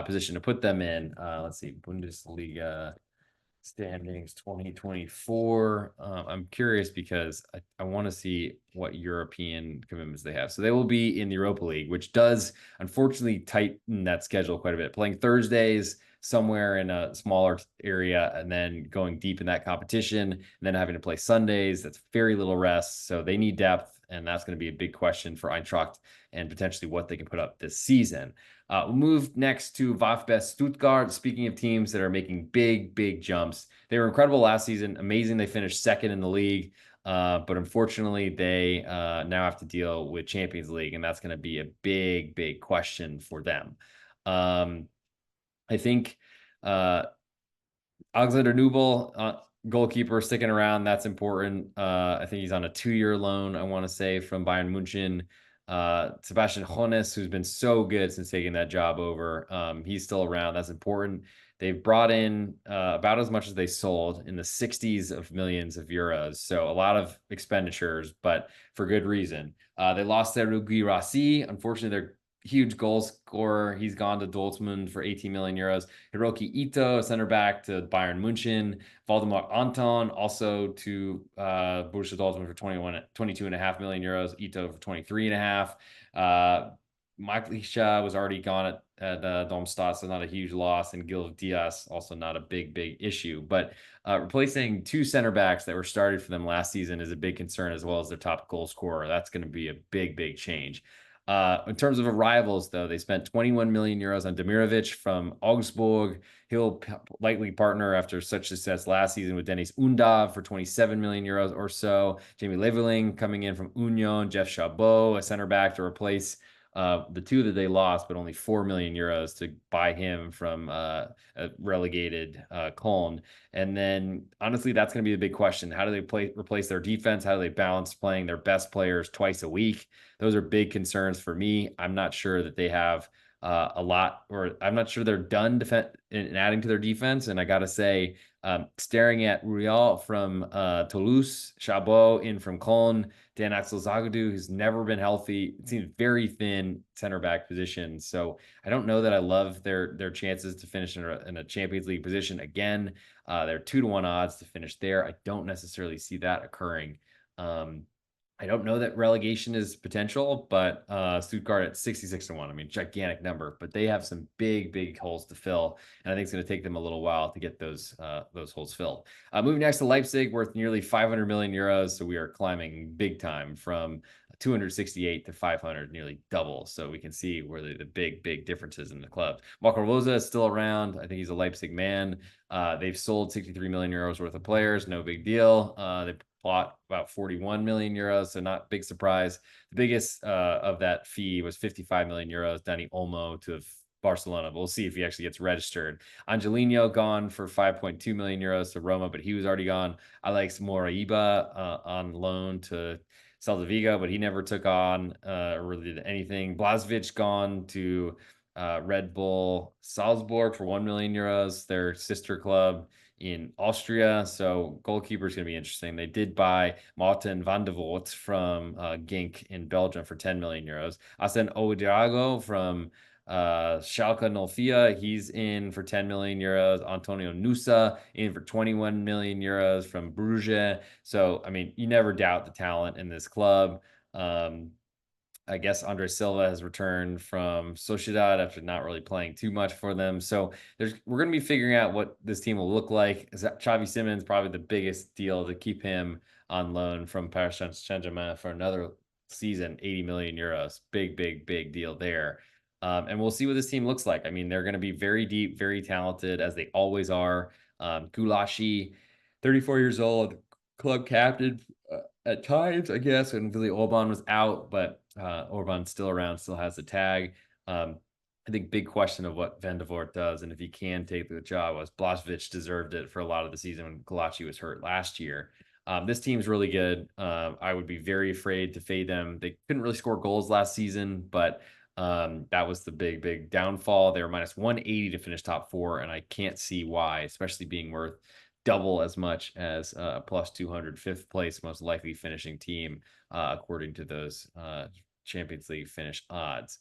position to put them in. Let's see, Bundesliga standings 2024. I'm curious because I want to see what European commitments they have. So they will be in the Europa League, which does unfortunately tighten that schedule quite a bit. Playing Thursdays somewhere in a smaller area and then going deep in that competition and then having to play Sundays. That's very little rest. So they need depth, and that's going to be a big question for Eintracht and potentially what they can put up this season. We'll move next to VfB Stuttgart. Speaking of teams that are making big jumps, they were incredible last season. Amazing. They finished second in the league. But unfortunately, they now have to deal with Champions League, and that's going to be a big question for them. I think Alexander Nubel, goalkeeper, sticking around. That's important. I think he's on a 2-year loan, I want to say, from Bayern Munchen. Sebastian Hoeneß, who's been so good since taking that job over, he's still around. That's important. They've brought in about as much as they sold, in the 60s of millions of euros. So a lot of expenditures, but for good reason. They lost their Guirassy. Unfortunately, huge goal scorer. He's gone to Dortmund for 18 million euros. Hiroki Ito, center back to Bayern Munchen. Valdemar Anton, also to Borussia Dortmund for 22.5 million euros. Ito for 23.5. Mike Lisha was already gone at Darmstadt, so not a huge loss. And Gil Diaz, also not a big issue. But replacing two center backs that were started for them last season is a big concern, as well as their top goal scorer. That's going to be a big change. In terms of arrivals, though, they spent 21 million euros on Demirovic from Augsburg. He'll likely partner after such success last season with Dennis Undav for 27 million euros or so. Jamie Leveling coming in from Union. Jeff Chabot, a center back to replace the two that they lost, but only 4 million euros to buy him from a relegated Cologne. And then, honestly, that's going to be the big question. How do they replace their defense? How do they balance playing their best players twice a week? Those are big concerns for me. I'm not sure that they have a lot, or I'm not sure they're done in adding to their defense. And I got to say, staring at Real from Toulouse, Chabot in from Cologne, Dan Axel Zagadou, who's never been healthy. It seems very thin center back position. So I don't know that I love their chances to finish in a Champions League position again. They're 2-1 odds to finish there. I don't necessarily see that occurring. I don't know that relegation is potential, but Stuttgart at 66-1. I mean, gigantic number, but they have some big holes to fill, and I think it's going to take them a little while to get those holes filled. Moving next to Leipzig, worth nearly 500 million euros, so we are climbing big time from 268 to 500, nearly double. So we can see where the big differences in the club. Marco Rosa is still around. I think he's a Leipzig man. They've sold 63 million euros worth of players. No big deal. They bought about 41 million euros, so not big surprise. The biggest of that fee was 55 million euros, Dani Olmo to Barcelona. But we'll see if he actually gets registered. Angelino gone for 5.2 million euros to Roma, but he was already gone. Alex Moraiba on loan to Celta Vigo, but he never took on or really did anything. Blažević gone to Red Bull Salzburg for 1 million euros, their sister club in Austria. So goalkeeper is going to be interesting. They did buy Martin van der Voort from Genk in Belgium for 10 million euros. Asen Ouedraogo from Schalke 04, he's in for 10 million euros. Antonio Nusa in for 21 million euros from Bruges. So, I mean, you never doubt the talent in this club. I guess Andre Silva has returned from Sociedad after not really playing too much for them. So we're going to be figuring out what this team will look like. Xavi Simons, probably the biggest deal to keep him on loan from Paris Saint-Germain for another season, 80 million euros. Big deal there. And we'll see what this team looks like. I mean, they're going to be very deep, very talented, as they always are. Gulashi, 34 years old, club captain at times, I guess, when Willy Orban was out, but Orban's still around, still has the tag. I think big question of what Van der Voort does and if he can take the job. Was Blažević deserved it for a lot of the season when Gulashi was hurt last year. This team's really good. I would be very afraid to fade them. They couldn't really score goals last season, but that was the big downfall. They were minus 180 to finish top four, and I can't see why, especially being worth double as much as plus 200, fifth place most likely finishing team, according to those Champions League finish odds.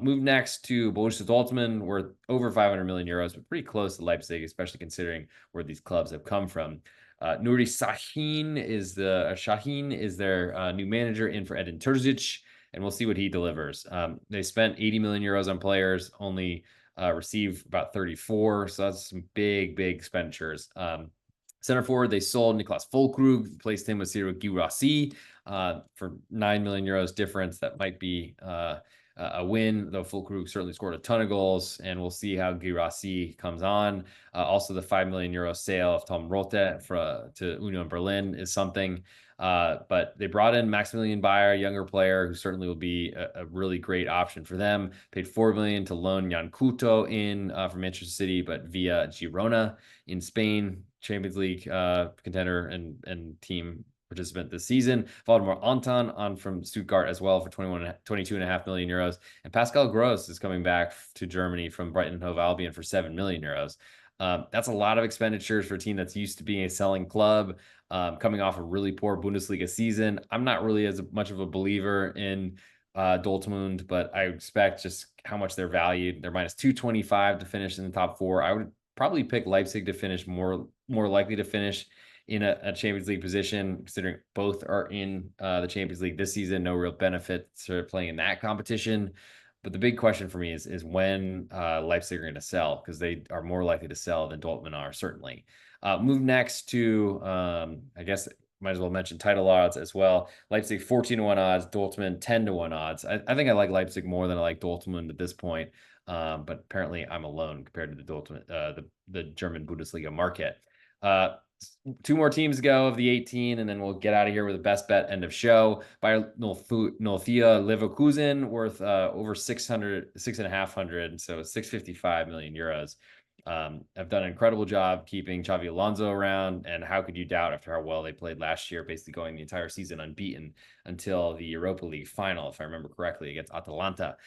Move next to Borussia Dortmund, worth over 500 million euros, but pretty close to Leipzig, especially considering where these clubs have come from. Nuri Sahin is their new manager in for Edin Terzic, and we'll see what he delivers. They spent 80 million euros on players, only receive about 34, so that's some big expenditures. Center forward, they sold Niklas Füllkrug, replaced him with Ciro Guirassy for 9 million euros difference. That might be a win, though Füllkrug certainly scored a ton of goals, and we'll see how Guirassy comes on. Also, the 5 million euro sale of Tom Rote to Union Berlin is something. But they brought in Maximilian Bayer, a younger player who certainly will be a really great option for them. Paid 4 million to loan Jan Couto in from Manchester City, but via Girona in Spain, Champions League contender and team participant this season. Valdemar Anton on from Stuttgart as well for 22.5 million euros. And Pascal Gross is coming back to Germany from Brighton and Hove Albion for 7 million euros. That's a lot of expenditures for a team that's used to being a selling club, coming off a really poor Bundesliga season. I'm not really as much of a believer in Dortmund, but I expect just how much they're valued. They're minus 225 to finish in the top four. I would probably pick Leipzig to finish more likely to finish in a Champions League position, considering both are in the Champions League this season. No real benefit to playing in that competition. But the big question for me is when Leipzig are going to sell, because they are more likely to sell than Dortmund are, certainly. Move next to, I guess, might as well mention title odds as well. Leipzig 14-1 odds, Dortmund 10-1 odds. I think I like Leipzig more than I like Dortmund at this point, but apparently I'm alone compared to the Dortmund, the German Bundesliga market. Two more teams go of the 18, and then we'll get out of here with the best bet end of show. Bayer 04 Leverkusen worth over 6,500, so 655 million euros. Have done an incredible job keeping Xavi Alonso around, and how could you doubt after how well they played last year, basically going the entire season unbeaten until the Europa League final, if I remember correctly, against Atalanta.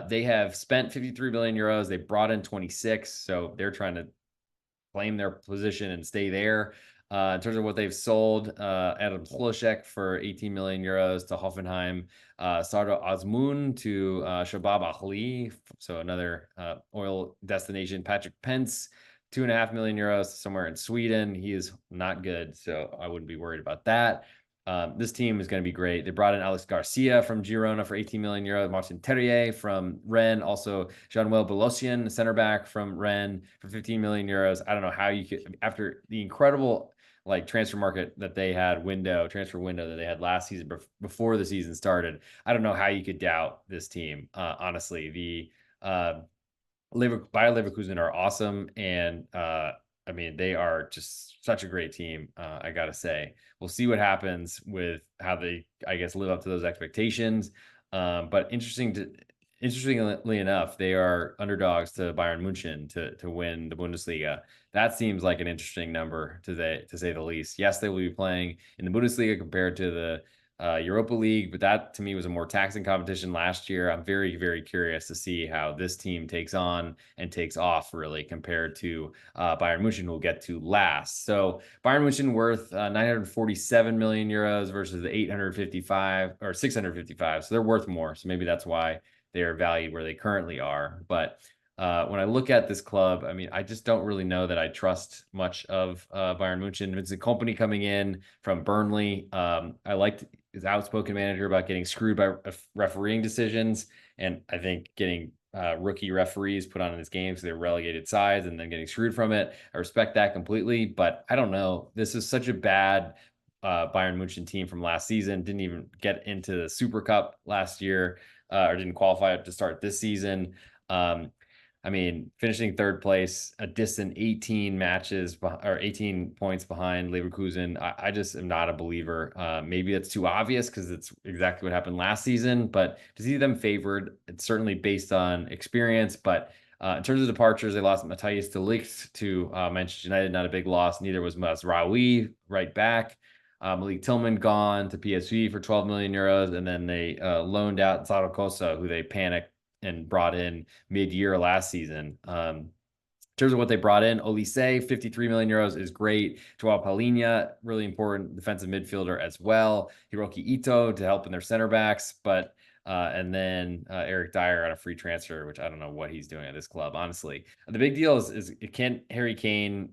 They have spent 53 million euros. They brought in 26, so they're trying to claim their position and stay there. In terms of what they've sold, Adam Hlošek for 18 million euros to Hoffenheim, Sardar Azmoun to Shabab Ahli, so another oil destination. Patrick Pence, 2.5 million euros somewhere in Sweden. He is not good, so I wouldn't be worried about that. This team is going to be great. They brought in Alex Garcia from Girona for 18 million euros, Martin Terrier from Rennes, also Jean-Well Belocian, center back from Rennes for 15 million euros. I don't know how you could, after the incredible transfer market that they had, transfer window that they had last season before the season started. I don't know how you could doubt this team. Honestly, the Bayer Leverkusen are awesome, and I mean, they are just such a great team. I gotta say, we'll see what happens with how they, I guess, live up to those expectations. But interestingly enough, they are underdogs to Bayern Munchen to win the Bundesliga. That seems like an interesting number to say the least. Yes, they will be playing in the Bundesliga compared to the Europa League, but that to me was a more taxing competition last year. I'm very, very curious to see how this team takes on and takes off, really, compared to Bayern Munchen, who we'll get to last. So Bayern Munchen worth 947 million euros versus the 855 or 655. So they're worth more. So maybe that's why they are valued where they currently are. But when I look at this club, I mean, I just don't really know that I trust much of Bayern Munchen. Vincent Kompany coming in from Burnley. I liked his outspoken manager about getting screwed by refereeing decisions, and I think getting rookie referees put on in his games, so they're relegated sides, and then getting screwed from it. I respect that completely, but I don't know. This is such a bad Bayern Munchen team from last season. Didn't even get into the Super Cup last year, or didn't qualify to start this season. I mean, finishing third place, a distant 18 matches or 18 points behind Leverkusen. I just am not a believer. Maybe it's too obvious because it's exactly what happened last season, but to see them favored, it's certainly based on experience. But in terms of departures, they lost Matthias de Ligt to Manchester United, not a big loss. Neither was Mazraoui, right back. Malik Tillman gone to PSV for 12 million euros, and then they loaned out Zaragoza, who they panicked and brought in mid-year last season. In terms of what they brought in, Olise, 53 million euros is great. Joao Palhinha, really important defensive midfielder as well. Hiroki Ito to help in their center backs, but and then Eric Dyer on a free transfer, which I don't know what he's doing at this club, honestly. The big deal is can Harry Kane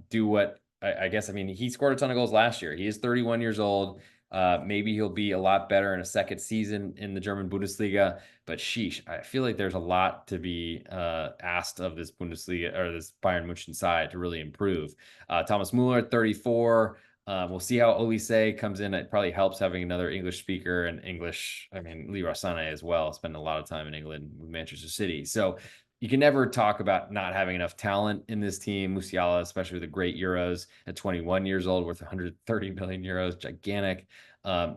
do what I guess, I mean, he scored a ton of goals last year. He is 31 years old. Maybe he'll be a lot better in a second season in the German Bundesliga, but sheesh, I feel like there's a lot to be asked of this Bundesliga or this Bayern Munchen side to really improve. Thomas Muller, 34. We'll see how Olise comes in. It probably helps having another English speaker and English. I mean, Leroy Sané as well. Spent a lot of time in England with Manchester City. So you can never talk about not having enough talent in this team. Musiala, especially with the great Euros at 21 years old, worth 130 million euros, gigantic.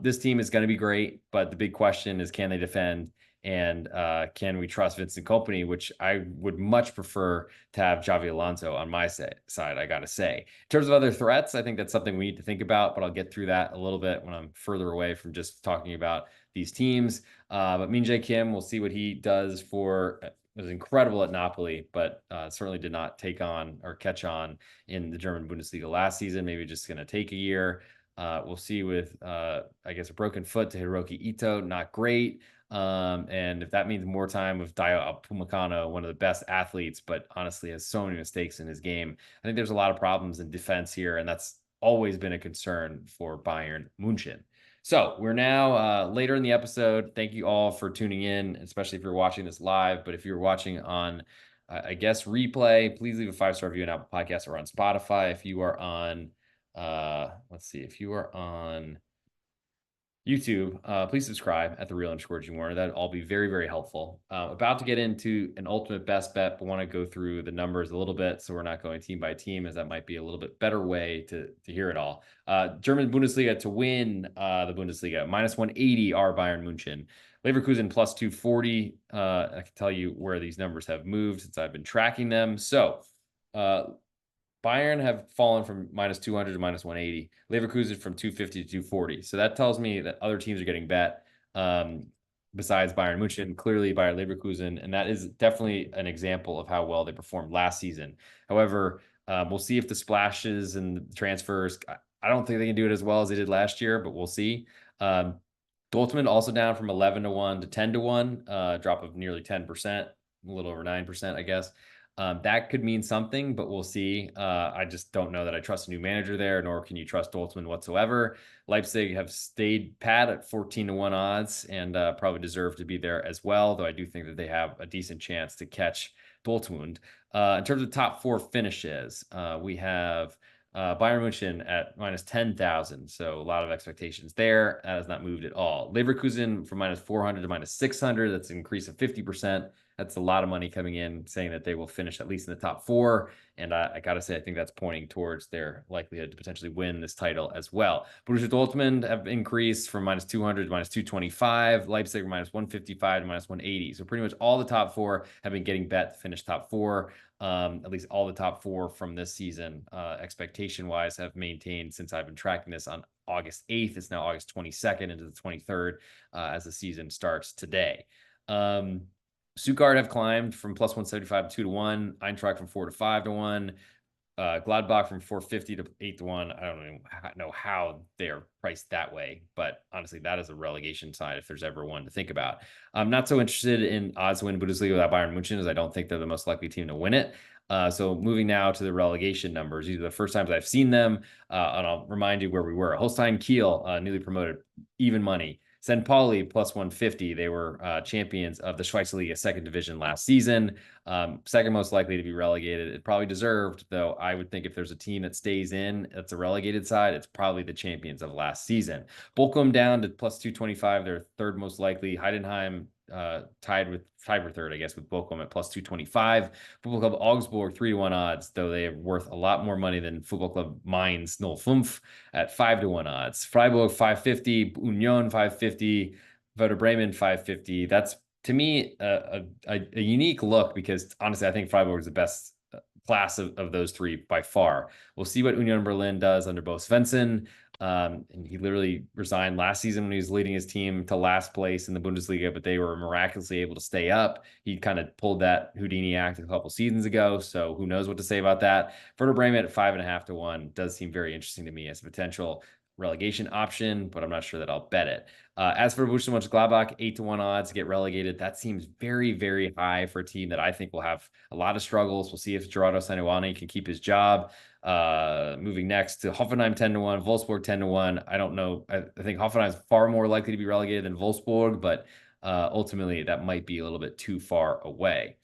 This team is going to be great, but the big question is, can they defend? And can we trust Vincent Kompany, which I would much prefer to have Xavi Alonso on my side, I got to say. In terms of other threats, I think that's something we need to think about, but I'll get through that a little bit when I'm further away from just talking about these teams. But Min Jae Kim, we'll see what he does for was incredible at Napoli, but certainly did not take on or catch on in the German Bundesliga last season. Maybe just going to take a year. We'll see with, I guess, a broken foot to Hiroki Ito. Not great. And if that means more time with Dio Upamecano, one of the best athletes, but honestly has so many mistakes in his game, I think there's a lot of problems in defense here, and that's always been a concern for Bayern Munchen. So we're now later in the episode. Thank you all for tuning in, especially if you're watching this live. But if you're watching on, I guess, replay, please leave a 5-star review on Apple Podcasts or on Spotify. If you are on, let's see, if you are on YouTube, please subscribe at the real underscore G Warner. That'd all be very, very helpful. About to get into an ultimate best bet, but want to go through the numbers a little bit. So we're not going team by team, as that might be a little bit better way to hear it all. German Bundesliga to win the Bundesliga, -180 are Bayern Munchen. Leverkusen +240. I can tell you where these numbers have moved since I've been tracking them. So Bayern have fallen from -200 to -180. Leverkusen from 250 to 240. So that tells me that other teams are getting bet besides Bayern Munchen, clearly Bayern Leverkusen. And that is definitely an example of how well they performed last season. However, we'll see if the splashes and the transfers, I don't think they can do it as well as they did last year, but we'll see. Dortmund also down from 11 to 1 to 10 to 1, drop of nearly 10%, a little over 9%, I guess. That could mean something, but we'll see. I just don't know that I trust a new manager there, nor can you trust Dortmund whatsoever. Leipzig have stayed pat at 14 to 1 odds and probably deserve to be there as well, though I do think that they have a decent chance to catch Dortmund. In terms of top 4 finishes, we have Bayern München at -10,000. So a lot of expectations there. That has not moved at all. Leverkusen from -400 to -600. That's an increase of 50%. That's a lot of money coming in, saying that they will finish at least in the top 4. And I got to say, I think that's pointing towards their likelihood to potentially win this title as well. Borussia Dortmund have increased from -200 to -225. Leipzig -155 to -180. So pretty much all the top 4 have been getting bet to finish top 4. At least all the top 4 from this season, expectation-wise, have maintained since I've been tracking this on August 8th. It's now August 22nd into the 23rd as the season starts today. Stuttgart have climbed from +175 to 2 to 1. Eintracht from 4 to 5 to 1. Gladbach from 450 to 8 to 1. I don't even know how they're priced that way, but honestly, that is a relegation side if there's ever one to think about. I'm not so interested in odds to win Bundesliga without Bayern Munchen, as I don't think they're the most likely team to win it. So moving now to the relegation numbers. These are the first times I've seen them, and I'll remind you where we were. Holstein Kiel, newly promoted, even money. St. Pauli +150. They were champions of the Schweizerliga second division last season. Second most likely to be relegated. It probably deserved, though I would think if there's a team that stays in, that's a relegated side, it's probably the champions of last season. Bochum down to +225. They're third most likely. Heidenheim tied for third, I guess, with Bochum at +225. Football Club Augsburg 3 to 1 odds, though they are worth a lot more money than Football Club Mainz 05 at 5 to 1 odds. Freiburg 550, Union 550, Werder Bremen 550. That's, to me, a unique look because honestly, I think Freiburg is the best class of those 3 by far. We'll see what Union Berlin does under Bo Svensson. And he literally resigned last season when he was leading his team to last place in the Bundesliga, but they were miraculously able to stay up. He kind of pulled that Houdini act a couple seasons ago, so who knows what to say about that. Werder Bremen at 5.5 to 1 does seem very interesting to me as a potential relegation option, but I'm not sure that I'll bet it. As for Borussia Mönchengladbach, 8 to 1 odds to get relegated. That seems very, very high for a team that I think will have a lot of struggles. We'll see if Gerardo Seoane can keep his job. Moving next to Hoffenheim 10 to 1, Wolfsburg 10 to 1. I don't know. I think Hoffenheim is far more likely to be relegated than Wolfsburg, but ultimately that might be a little bit too far away.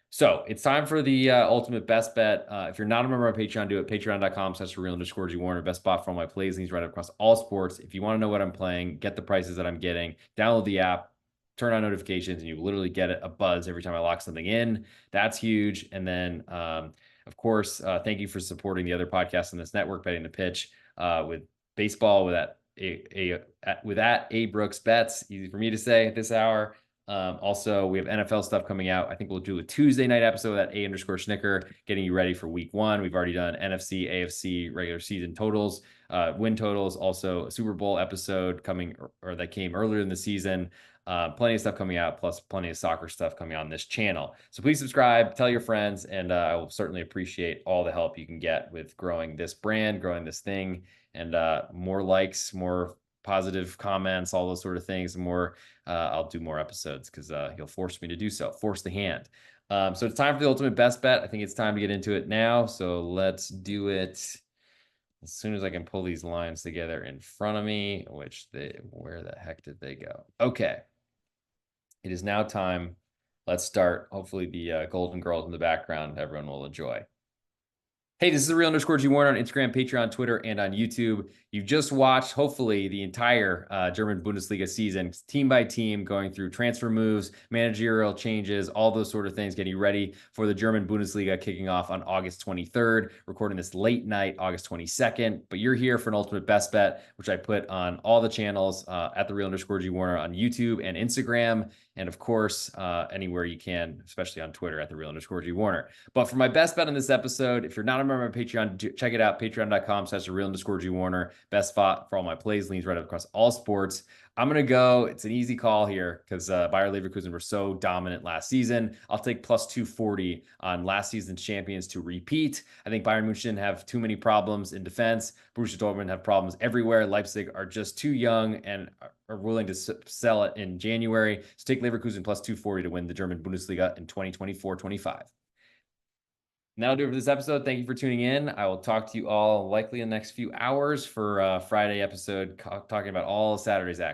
So it's time for the ultimate best bet. If you're not a member of Patreon, do it. Patreon.com/real_G Warner. Best spot for all my plays. These right across all sports. If you want to know what I'm playing, get the prices that I'm getting, download the app, turn on notifications, and you literally get a buzz every time I lock something in. That's huge. And then, of course, thank you for supporting the other podcasts in this network, Betting the Pitch, with baseball, with A Brooks Bets. Easy for me to say at this hour. Also, we have NFL stuff coming out. I think we'll do a Tuesday night episode at A_Schnicker, getting you ready for week 1. We've already done NFC, AFC, regular season totals, win totals, also a Super Bowl episode coming, or that came earlier in the season. Plenty of stuff coming out, plus plenty of soccer stuff coming on this channel. So please subscribe, tell your friends, and I will certainly appreciate all the help you can get with growing this brand, growing this thing, and more likes, more positive comments, all those sort of things, the more I'll do more episodes because he'll force me to do so, force the hand. So it's time for the ultimate best bet. I think it's time to get into it now. So let's do it as soon as I can pull these lines together in front of me, where the heck did they go? Okay. It is now time. Let's start. Hopefully the golden girls in the background, everyone will enjoy. Hey, this is the real_G Warner on Instagram, Patreon, Twitter, and on YouTube. You've just watched, hopefully, the entire German Bundesliga season, team by team, going through transfer moves, managerial changes, all those sort of things, getting ready for the German Bundesliga kicking off on August 23rd, recording this late night, August 22nd. But you're here for an ultimate best bet, which I put on all the channels at the real_G Warner on YouTube and Instagram. And of course, anywhere you can, especially on Twitter at the real_G Warner. But for my best bet on this episode, if you're not a member of my Patreon, check it out, patreon.com/the real_G Best spot for all my plays, leans right up across all sports. I'm going to go. It's an easy call here because Bayer Leverkusen were so dominant last season. I'll take plus 240 on last season's champions to repeat. I think Bayern München have too many problems in defense. Borussia Dortmund have problems everywhere. Leipzig are just too young and are willing to sell it in January. So take Leverkusen plus 240 to win the German Bundesliga in 2024-25. And that'll do it for this episode. Thank you for tuning in. I will talk to you all likely in the next few hours for Friday episode, talking about all Saturday's action.